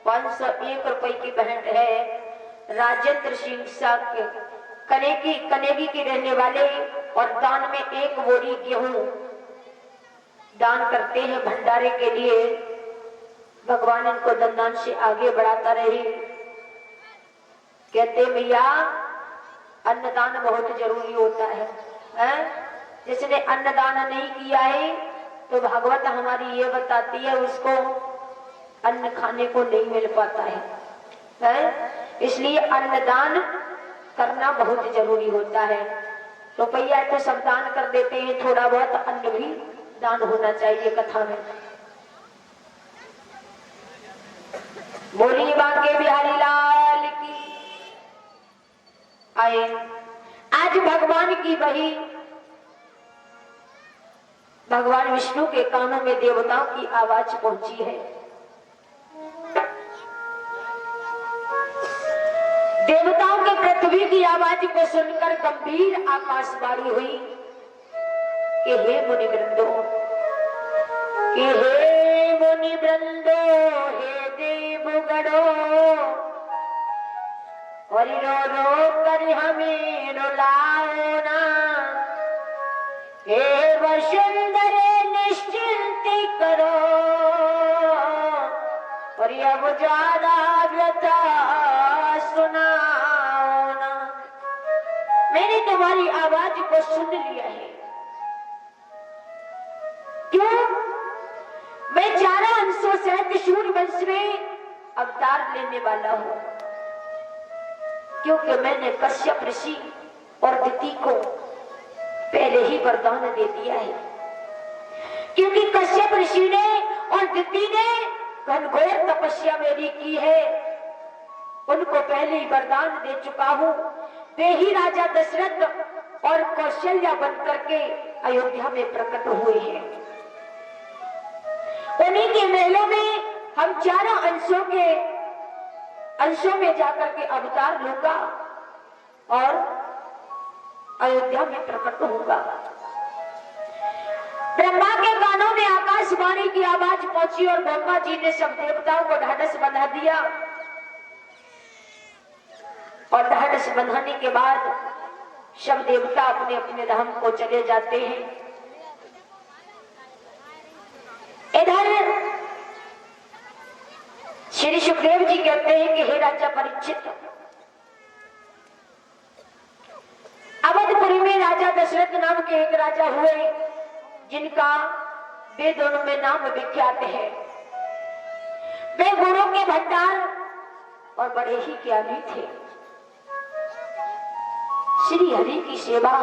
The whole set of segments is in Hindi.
501 रुपए की भेंट है राजेंद्र सिंह साक कनेगी के रहने वाले, और दान में 1 बोरी गेहूं दान करते हैं भंडारे के लिए। भगवान इनको दान से आगे बढ़ाता रहे। कहते भैया अन्नदान बहुत जरूरी होता है, जिसने अन्नदान नहीं किया है तो भागवत हमारी ये बताती है उसको अन्न खाने को नहीं मिल पाता है? इसलिए अन्नदान करना बहुत जरूरी होता है। रुपया तो सब दान कर देते हैं, थोड़ा बहुत अन्न भी दान होना चाहिए कथा में। बोलिए बांके बिहारी लाल की। आए आज भगवान की वही भगवान विष्णु के कानों में देवताओं की आवाज पहुंची है। देवताओं के पृथ्वी की आवाज को सुनकर गंभीर आकाशवाणी हुई कि हे मुनि वृंदो, हे मुनि वृंदो, हे देवगणो, और रो कर हमें रुलाओ ना। हे वसुंधरे निश्चिंत करो, और अब ज्यादा व्यथा सुनाओ ना। मैंने तुम्हारी आवाज को सुन लिया है। क्यों? मैं 4 अंशों से त्रिशूल वंश में अवतार लेने वाला हूं, क्योंकि मैंने कश्यप ऋषि और दिति को पहले ही वरदान दे दिया है। क्योंकि कश्यप ऋषि ने और दिति ने घनघोर तपस्या मेरी की है, उनको पहले ही वरदान दे चुका हूं। वे ही राजा दशरथ और कौशल्या बनकर के अयोध्या में प्रकट हुए हैं। उन्हीं के महलों में हम 4 अंशों में जाकर के अवतार लूंगा और अयोध्या में प्रकट होगा। ब्रह्मा के कानों में आकाशवाणी की आवाज पहुंची और ब्रह्मा जी ने सब देवताओं को ढाढ़स बंधा दिया, और ढाढ़स बंधाने के बाद सब देवता अपने अपने धाम को चले जाते हैं। इधर श्री सुखदेव जी कहते हैं कि हे राजा परीक्षित, अवधपुरी में राजा दशरथ नाम के एक राजा हुए, जिनका वेदों में नाम विख्यात है। वे गुणों के भंडार और बड़े ही ज्ञानी थे। श्री हरि की सेवा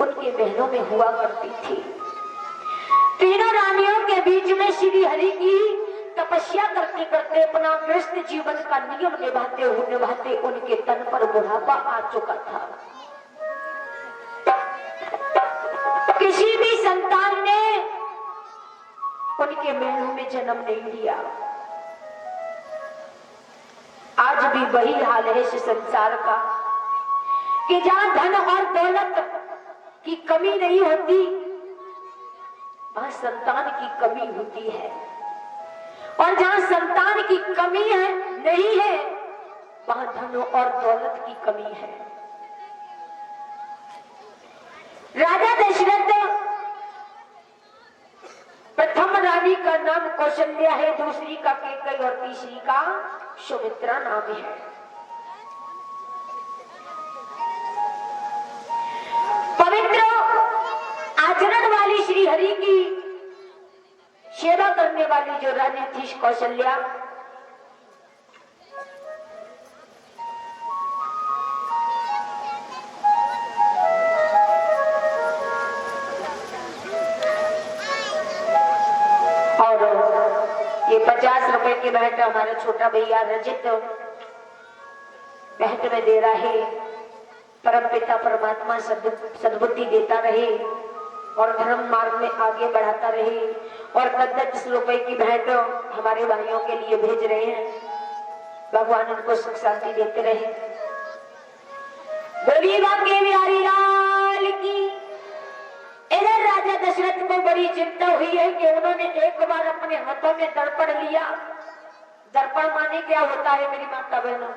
उनके महलों में हुआ करती थी। तीनों रानियों के बीच में श्री हरि की तपस्या करते करते अपना व्यस्त जीवन का नियम निभाते उनके तन पर बुढ़ापा आ चुका था। किसी भी संतान ने उनके महलों में जन्म नहीं लिया। आज भी वही हाल है इस संसार का कि जहां धन और दौलत की कमी नहीं होती, वहां संतान की कमी होती है, और जहां संतान की कमी है नहीं है, वहां धन और दौलत की कमी है। राजा दशरथ, प्रथम रानी का नाम कौशल्या है, दूसरी का कैकेयी और तीसरी का सुमित्रा नाम है। पवित्र आचरण वाली श्री हरि की सेवा करने वाली जो रानी थी कौशल्या, ये 50 रुपए की भेंट हमारा छोटा भैया रजित भेंट में दे रहा है। परम पिता परमात्मा सद्बुद्धि देता रहे और धर्म मार्ग में आगे बढ़ाता रहे। और 10 रुपए की भेंट हमारे भाइयों के लिए भेज रहे हैं। भगवान उनको सुख शांति देते रहे। बोलिए बांके बिहारी लाल की। इधर राजा दशरथ को बड़ी चिंता हुई है कि उन्होंने एक बार अपने हाथों में दर्पण लिया। दर्पण माने क्या होता है मेरी माता बहनों?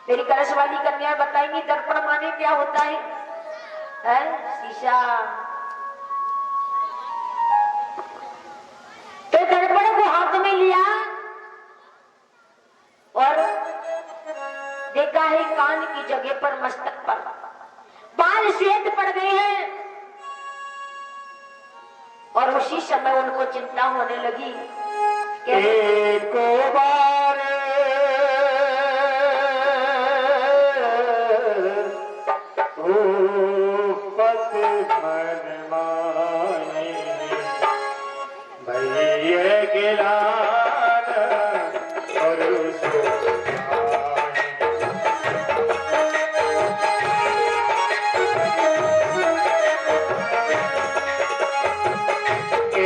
मेरी कलश वाली कन्या बताएंगी दर्पण माने क्या होता है? शीशा। तो दर्पण को हाथ में लिया और देखा है कान की जगह पर, मस्तक पर बाल श्वेत पड़ गए हैं। और उसी समय उनको चिंता होने लगी। एक बार पत मन माने भैया गिला